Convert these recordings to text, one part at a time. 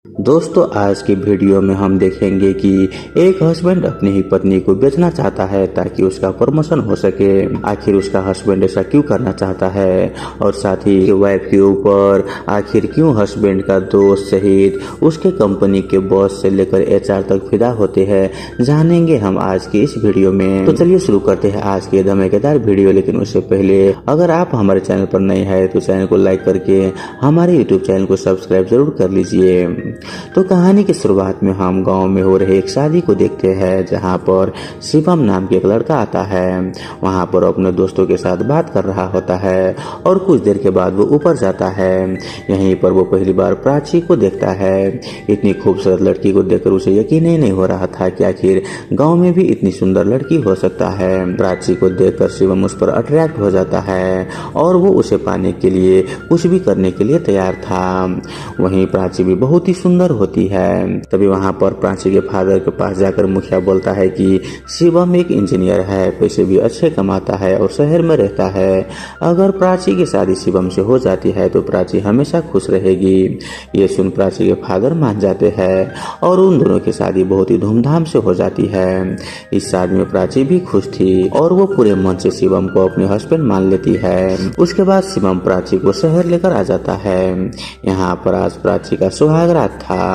दोस्तों, आज की वीडियो में हम देखेंगे कि एक हस्बैंड अपनी ही पत्नी को बेचना चाहता है ताकि उसका प्रमोशन हो सके। आखिर उसका हस्बैंड ऐसा क्यों करना चाहता है और साथ ही वाइफ के ऊपर आखिर क्यों हस्बैंड का दोस्त सहित उसके कंपनी के बॉस से लेकर एचआर तक फिदा होते हैं, जानेंगे हम आज की इस वीडियो में। तो चलिए शुरू करते हैं आज की धमाकेदार वीडियो। लेकिन उससे पहले अगर आप हमारे चैनल पर नए हैं तो चैनल को लाइक करके हमारे यूट्यूब चैनल को सब्सक्राइब जरूर कर लीजिए। तो कहानी की शुरुआत में हम गांव में हो रहे एक शादी को देखते हैं, जहां पर शिवम नाम के एक लड़का आता है। वहां पर अपने दोस्तों के साथ बात कर रहा होता है और कुछ देर के बाद वो ऊपर जाता है। यहीं पर वो पहली बार प्राची को देखता है। इतनी खूबसूरत लड़की को देखकर उसे यकीन ही नहीं हो रहा था कि आखिर गाँव में भी इतनी सुंदर लड़की हो सकता है। प्राची को देखकर शिवम उस पर अट्रैक्ट हो जाता है और वो उसे पाने के लिए कुछ भी करने के लिए तैयार था। वहीं प्राची भी बहुत ही सुंदर होती है। तभी वहां पर प्राची के फादर के पास जाकर मुखिया बोलता है कि शिवम एक इंजीनियर है, पैसे भी अच्छे कमाता है और शहर में रहता है। अगर प्राची की शादी शिवम से हो जाती है तो प्राची हमेशा खुश रहेगी। ये सुन प्राची के फादर मान जाते हैं और उन दोनों की शादी बहुत ही धूमधाम से हो जाती है। इस शादी में प्राची भी खुश थी और वो पूरे मन से शिवम को अपने हस्बैंड मान लेती है। उसके बाद शिवम प्राची को शहर लेकर आ जाता है। यहाँ पर आज प्राची का सुहाग रात था।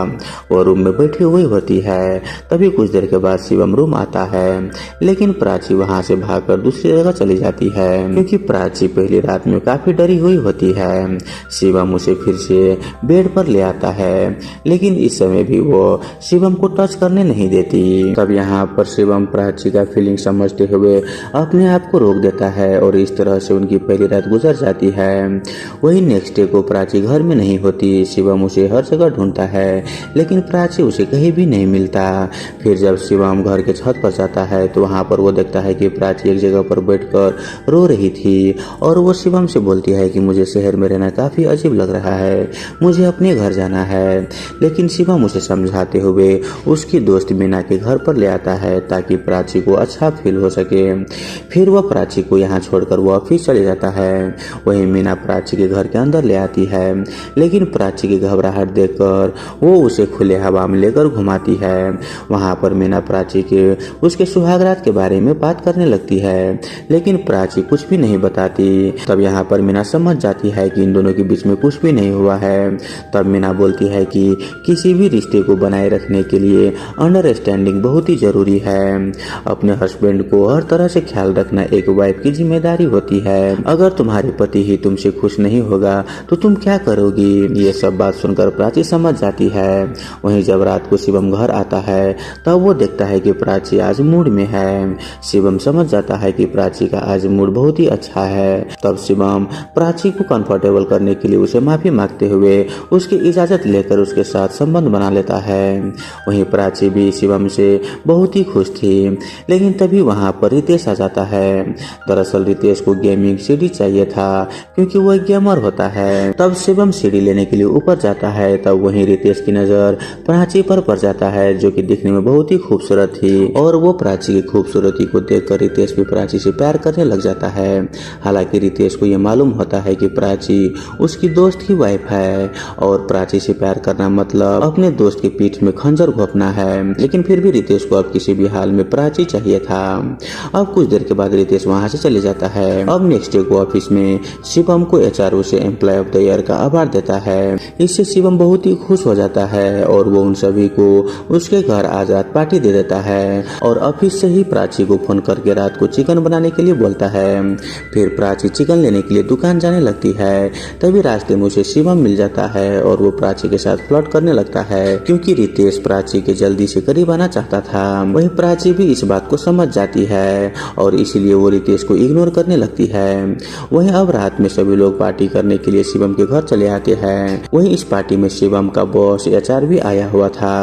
वो रूम में बैठी हुई होती है। तभी कुछ देर के बाद शिवम रूम आता है, लेकिन प्राची वहां से भागकर दूसरी जगह चली जाती है क्योंकि प्राची पहली रात में काफी डरी हुई होती है। शिवम उसे फिर से बेड पर ले आता है, लेकिन इस समय भी वो शिवम को टच करने नहीं देती। तब यहाँ पर शिवम प्राची का फीलिंग समझते हुए अपने आप को रोक देता है और इस तरह से उनकी पहली रात गुजर जाती है। वही नेक्स्ट डे को प्राची घर में नहीं होती। शिवम उसे हर जगह ढूंढता है, लेकिन प्राची उसे कहीं भी नहीं मिलता। फिर जब शिवम घर के छत पर जाता है तो वहां पर वो देखता है कि प्राची एक जगह पर बैठकर रो रही थी और वो शिवम से बोलती है कि मुझे शहर में रहना काफी अजीब लग रहा है, मुझे अपने घर जाना है। लेकिन शिवम उसे समझाते हुए उसकी दोस्त मीना के घर पर ले आता है ताकि प्राची को अच्छा फील हो सके। फिर वह प्राची को यहाँ छोड़कर वो ऑफिस चले जाता है। वहीं मीना प्राची के घर के अंदर ले आती है, लेकिन प्राची की घबराहट देखकर वो उसे खुले हवा में लेकर घुमाती है। वहां पर मीना प्राची के उसके सुहागरात के बारे में बात करने लगती है, लेकिन प्राची कुछ भी नहीं बताती। तब यहाँ पर मीना समझ जाती है कि इन दोनों के बीच में कुछ भी नहीं हुआ है। तब मीना बोलती है कि किसी भी रिश्ते को बनाए रखने के लिए अंडरस्टैंडिंग बहुत ही जरूरी है। अपने हस्बैंड को हर तरह से ख्याल रखना एक वाइफ की जिम्मेदारी होती है। अगर तुम्हारे पति ही तुमसे खुश नहीं होगा तो तुम क्या करोगी। ये सब बात सुनकर प्राची समझ जाती है। वहीं जब रात को शिवम घर आता है तब वो देखता है कि प्राची आज मूड में है। शिवम समझ जाता है कि प्राची का आज मूड बहुत ही अच्छा है। तब शिवम प्राची को कंफर्टेबल करने के लिए उसे माफी मांगते हुए उसकी इजाजत लेकर उसके साथ संबंध बना लेता है। वहीं प्राची भी शिवम से बहुत ही खुश थी, लेकिन तभी वहां पर रितेश आ जाता है। दरअसल रितेश को गेमिंग सीडी चाहिए था क्योंकि वह गेमर होता है। तब शिवम सीडी लेने के लिए ऊपर जाता है। तब वहीं रितेश की नजर प्राची पर पड़ जाता है, जो कि दिखने में बहुत ही खूबसूरत थी और वो प्राची की खूबसूरती को देखकर रितेश भी प्राची से प्यार करने लग जाता है। हालांकि रितेश को ये मालूम होता है कि प्राची उसकी दोस्त की वाइफ है और प्राची से प्यार करना मतलब अपने दोस्त की पीठ में खंजर घोंपना है। लेकिन फिर भी रितेश को अब किसी भी हाल में प्राची चाहिए था। अब कुछ देर के बाद रितेश वहां से चले जाता है। अब नेक्स्ट डे को ऑफिस में शिवम को एचआर से एम्प्लॉय ऑफ द ईयर का अवार्ड देता है। इससे शिवम बहुत ही खुश हो जाता है और वो उन सभी को उसके घर आज रात पार्टी दे देता है और ऑफिस से ही प्राची को फोन करके रात को चिकन बनाने के लिए बोलता है। फिर प्राची चिकन लेने के लिए दुकान जाने लगती है। तभी रास्ते में उसे शिवम मिल जाता है और वो प्राची के साथ फ्लर्ट करने लगता है क्योंकि रितेश प्राची के जल्दी से करीब आना चाहता था। वही प्राची भी इस बात को समझ जाती है और इसीलिए वो रितेश को इग्नोर करने लगती है। वहीं अब रात में सभी लोग पार्टी करने के लिए शिवम के घर चले आते हैं। वहीं इस पार्टी में शिवम का बॉस एचआर भी आया हुआ था।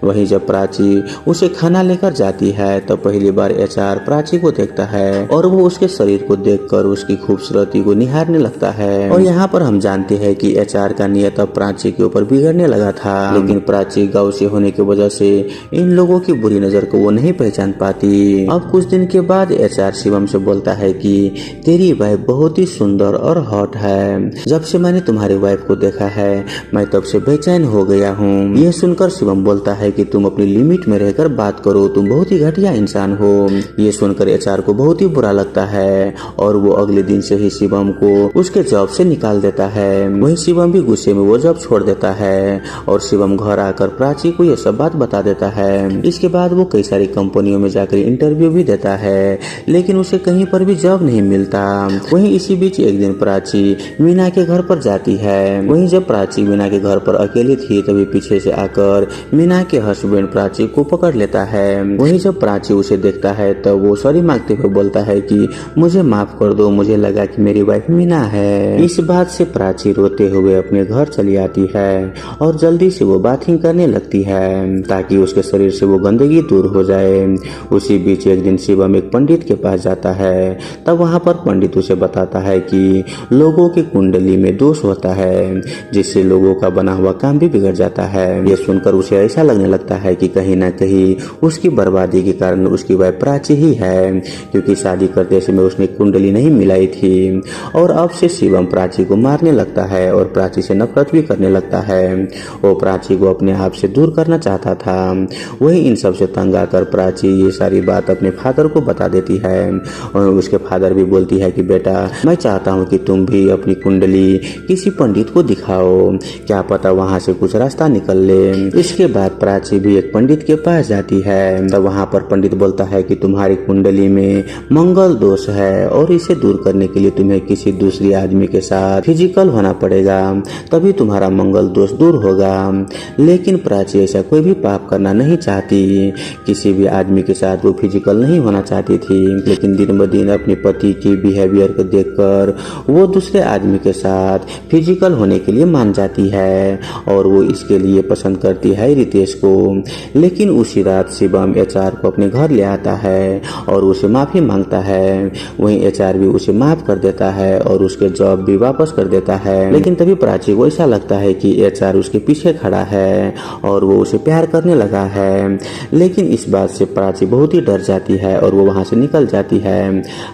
वहीं जब प्राची उसे खाना लेकर जाती है तब पहली बार एचआर प्राची को देखता है और वो उसके शरीर को देखकर उसकी खूबसूरती को निहारने लगता है। और यहाँ पर हम जानते हैं कि एचआर का नियत अब प्राची के ऊपर बिगड़ने लगा था, लेकिन प्राची गाँव से होने की वजह से इन लोगों की बुरी नजर को वो नहीं पहचान पाती। अब कुछ दिन के बाद एचआर शिवम से बोलता है कि तेरी वाइफ बहुत ही सुंदर और हॉट है। जब से मैंने तुम्हारी वाइफ को देखा है मैं तब से बेचैन बेचैन हो गया हूँ। यह सुनकर शिवम बोलता है कि तुम अपनी लिमिट में रहकर बात करो, तुम बहुत ही घटिया इंसान हो। ये सुनकर एचआर को बहुत ही बुरा लगता है और वो अगले दिन से ही शिवम को उसके जॉब से निकाल देता है। वही शिवम भी गुस्से में वो जॉब छोड़ देता है और शिवम घर आकर प्राची को ये सब बात बता देता है। इसके बाद वो कई सारी कंपनियों में जाकर इंटरव्यू भी देता है, लेकिन उसे कहीं पर भी जॉब नहीं मिलता। वहीं इसी बीच एक दिन प्राची मीना के घर पर जाती है। वहीं जब प्राची मीना के घर पर अकेली थी तभी पीछे से आकर मीना के हस्बैंड प्राची को पकड़ लेता है। वहीं जब प्राची उसे देखता है तब वो सॉरी मांगते हुए बोलता है कि मुझे माफ कर दो, मुझे लगा कि मेरी वाइफ मीना है। इस बात से प्राची रोते हुए अपने घर चली आती है और जल्दी से वो बाथिंग करने लगती है ताकि उसके शरीर से वो गंदगी दूर हो जाए। उसी बीच एक दिन शिवम एक पंडित के पास जाता है। तब वहाँ पर पंडित उसे बताता है कि लोगों की कुंडली में दोष होता है जिससे लोगों का बना हुआ काम भी बिगड़ जाता है। ये सुनकर उसे ऐसा लगने लगता है कि कहीं न कहीं उसकी बर्बादी के कारण उसकी वाइफ प्राची ही है, क्योंकि शादी करते समय उसने कुंडली नहीं मिलाई थी। और अब से शिवम प्राची को मारने लगता है और प्राची से नफरत भी करने लगता है। वो प्राची को अपने आप से दूर करना चाहता था। वही इन सब से तंग आकर प्राची ये सारी बात अपने फादर को बता देती है और उसके फादर भी बोलती है कि बेटा मैं चाहता हूँ कि तुम भी अपनी कुंडली किसी पंडित को दिखाओ, क्या पता वहाँ से कुछ रास्ता निकल ले। इसके बाद प्राची भी एक पंडित के पास जाती है। तब वहाँ पर पंडित बोलता है कि तुम्हारी कुंडली में मंगल दोष है और इसे दूर करने के लिए तुम्हें किसी दूसरी आदमी के साथ फिजिकल होना पड़ेगा, तभी तुम्हारा मंगल दोष दूर होगा। लेकिन प्राची ऐसा कोई भी पाप करना नहीं चाहती, किसी भी आदमी के साथ वो फिजिकल नहीं होना चाहती थी। लेकिन दिन ब दिन अपने पति की बिहेवियर को देखकर वो दूसरे आदमी के साथ फिजिकल होने के लिए मान जाती है और वो इसके लिए पसंद करती है रितेश को। लेकिन उसी रात शिवम एचआर को अपने घर ले आता है और उसे माफी मांगता है। वहीं एचआर भी उसे माफ कर देता है और उसके जॉब भी वापस कर देता है। लेकिन तभी प्राची को ऐसा लगता है कि एचआर उसके पीछे खड़ा है और वो उसे प्यार करने लगा है। लेकिन इस बात से प्राची बहुत ही डर जाती है और वो वहां से निकल जाती है।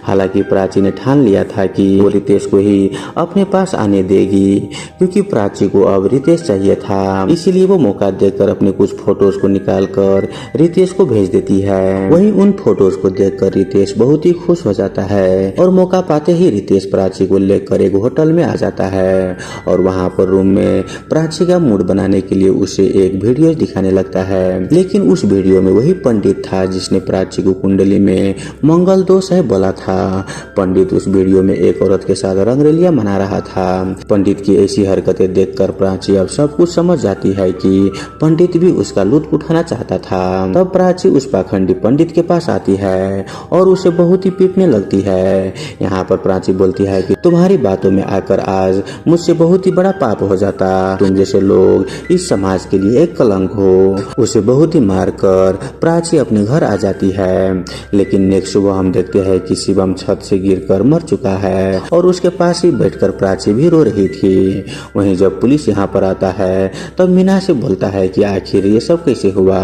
हालांकि प्राची ने ठान लिया था कि वो रितेश को ही अपने पास आने देगी, क्योंकि प्राची को अब रितेश चाहिए था। इसीलिए वो मौका देखकर अपने कुछ फोटोज को निकालकर रितेश को भेज देती है। वहीं उन फोटोज को देखकर रितेश बहुत ही खुश हो जाता है और मौका पाते ही रितेश प्राची को लेकर एक होटल में आ जाता है और वहाँ पर रूम में प्राची का मूड बनाने के लिए उसे एक वीडियो दिखाने लगता है। लेकिन उस वीडियो में वही पंडित था जिसने प्राची को कुंडली में मंगल दोष है बोला था। पंडित उस वीडियो में एक औरत के साथ रंगरेलिया मना रहा था। पंडित की ऐसी हरकतें देखकर प्राची अब सब कुछ समझ जाती है कि पंडित भी उसका लुत्फ उठाना चाहता था। तब प्राची उस पाखंडी पंडित के पास आती है और उसे बहुत ही पीटने लगती है। यहाँ पर प्राची बोलती है कि तुम्हारी बातों में आकर आज मुझसे बहुत ही बड़ा पाप हो जाता, तुम जैसे लोग इस समाज के लिए एक कलंक हो। उसे बहुत ही मारकर प्राची अपने घर आ जाती है। लेकिन नेक्स्ट सुबह हम देखते हैं कि शिवम छत से गिरकर मर चुका है और उसके पास ही बैठकर प्राची भी रो रही थी। वहीं जब पुलिस यहाँ पर आता है तब मीना से बोलता है कि आखिर ये सब कैसे हुआ।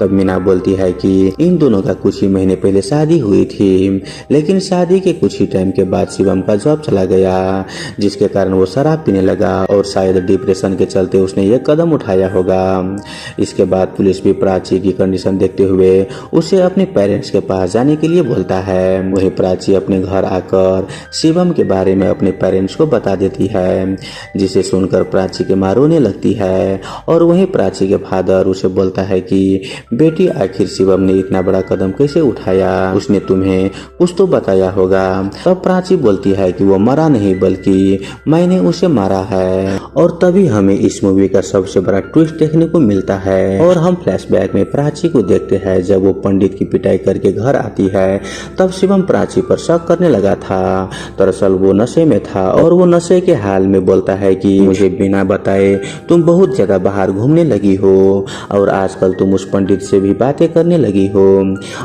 तब मीना बोलती है कि इन दोनों का कुछ ही महीने पहले शादी हुई थी, लेकिन शादी के कुछ ही टाइम के बाद शिवम का जॉब चला गया, जिसके कारण वो शराब पीने लगा और शायद डिप्रेशन के चलते उसने ये कदम उठाया होगा। इसके बाद पुलिस भी प्राची की कंडीशन देखते हुए उसे अपने पेरेंट्स के पास जाने के लिए बोलता है। वहीं प्राची अपने घर आकर शिवम के बारे में अपने पेरेंट्स को बता देती है, जिसे सुनकर प्राची के मां रोने लगती है। और वहीं प्राची के फादर उसे बोलता है कि बेटी आखिर शिवम ने इतना बड़ा कदम कैसे उठाया, उसने तुम्हें कुछ तो बताया होगा। तब प्राची बोलती है कि वो मरा नहीं बल्कि मैंने उसे मारा है। और तभी हमें इस मूवी का सबसे बड़ा ट्विस्ट देखने को मिलता है और हम फ्लैशबैक में प्राची को देखते हैं। जब वो पंडित की पिटाई करके घर आती है तब शिवम प्राची पर शक करने लगा था। दरअसल वो नशे में था और वो नशे के हाल में बोलता है कि मुझे बिना बताए तुम बहुत ज्यादा बाहर घूमने लगी हो और आजकल तुम उस पंडित से भी बातें करने लगी हो।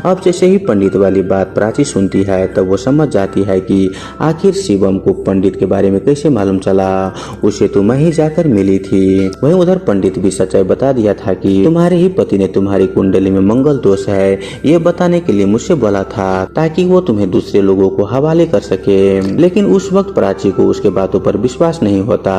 अब जैसे ही पंडित वाली बात प्राची सुनती है तब वो समझ जाती है कि आखिर शिवम को पंडित के बारे में कैसे मालूम चला, उसे तो मैं ही जाकर मिली थी। वहीं उधर पंडित भी सच्चाई बता दिया था कि तुम्हारे ही पति ने तुम्हारी कुंडली में मंगल दोष है ये बताने के लिए मुझसे बोला था ताकि वो तुम्हें दूसरे लोगों को हवाले कर सके। लेकिन उस वक्त प्राची को उसके बातों पर विश्वास नहीं होता।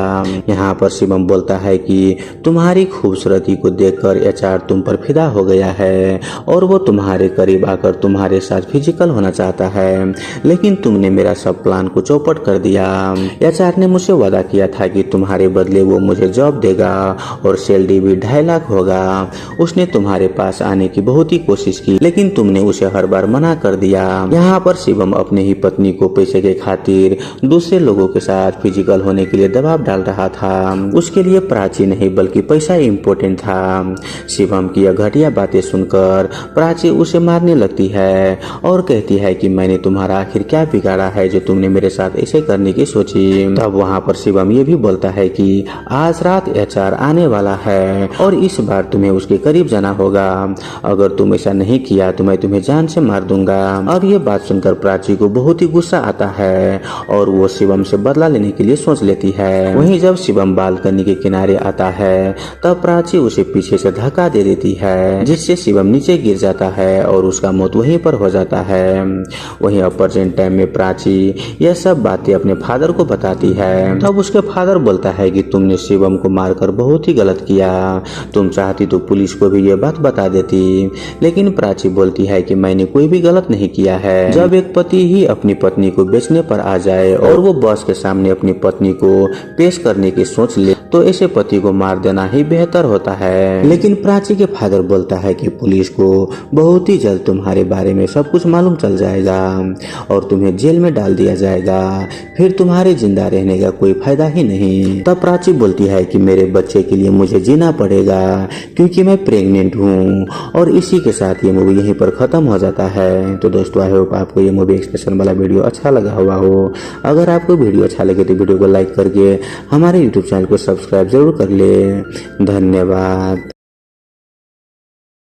यहाँ पर शिवम बोलता है कि तुम्हारी खूबसूरती को देखकर एचआर तुम पर फिदा हो गया है और वो तुम्हारे करीब आकर तुम्हारे साथ फिजिकल होना चाहता है, लेकिन तुमने मेरा सब प्लान को चौपट कर दिया। एचआर ने मुझसे वादा किया था कि तुम्हारे बदले वो मुझे जॉब देगा और सैलरी भी 2.5 लाख होगा। उसने तुम्हारे पास आने की बहुत ही कोशिश की, लेकिन तुमने उसे हर बार मना कर दिया। यहाँ पर शिवम अपने ही पत्नी को पैसे के खातिर दूसरे लोगों के साथ फिजिकल होने के लिए दबाव डाल रहा था। उसके लिए प्राची नहीं बल्कि पैसा इम्पोर्टेंट था। शिवम की यह घटिया बातें सुनकर प्राची उसे मारने लगती है और कहती है कि मैंने तुम्हारा आखिर क्या बिगाड़ा है जो तुमने मेरे साथ ऐसे करने की सोची। तब वहाँ पर शिवम ये भी बोलता है कि आज रात एचआर आने वाला है और इस बार तुम्हें उसके करीब जाना होगा। अगर तुम ऐसा नहीं किया तो मैं तुम्हें जान से मार दूंगा। अब ये बात सुनकर प्राची को बहुत ही गुस्सा आता है और वो शिवम से बदला लेने के लिए सोच लेती है। वहीं जब शिवम बालकनी के किनारे आता है तब प्राची उसे पीछे से धक्का दे देती है, जिससे शिवम नीचे गिर जाता है और उसका मौत वहीं पर हो जाता है। वहीं अब प्रेजेंट टाइम में प्राची यह सब बातें अपने फादर को बताती है। तब उसके फादर बोलता है कि तुमने शिवम को मारकर बहुत ही गलत किया, तुम चाहती तो पुलिस को भी ये बात बता देती। लेकिन प्राची बोलती है कि मैंने कोई भी गलत नहीं किया है। जब एक पति ही अपनी पत्नी को बेचने पर आ जाए और वो बॉस के सामने अपनी पत्नी को पेश करने की सोच ले तो ऐसे पति को मार देना ही बेहतर होता है। लेकिन प्राची के फादर बोलता है कि पुलिस को बहुत ही जल्द तुम्हारे बारे में सब कुछ मालूम चल जाएगा और तुम्हें जेल में डाल दिया जाएगा, फिर तुम्हारे जिंदा रहने का कोई फायदा ही नहीं। तब प्राची बोलती है कि मेरे बच्चे के लिए मुझे जीना पड़ेगा क्योंकि मैं प्रेग्नेंट हूँ और इसी के साथ ये मूवी यहीं पर खत्म हो जाता है। तो दोस्तों आई होप आपको ये मूवी एक्सप्रेशन वाला वीडियो अच्छा लगा हुआ हो। अगर आपको वीडियो अच्छा लगे तो वीडियो को लाइक करके हमारे यूट्यूब चैनल को सब्सक्राइब जरूर कर ले। धन्यवाद।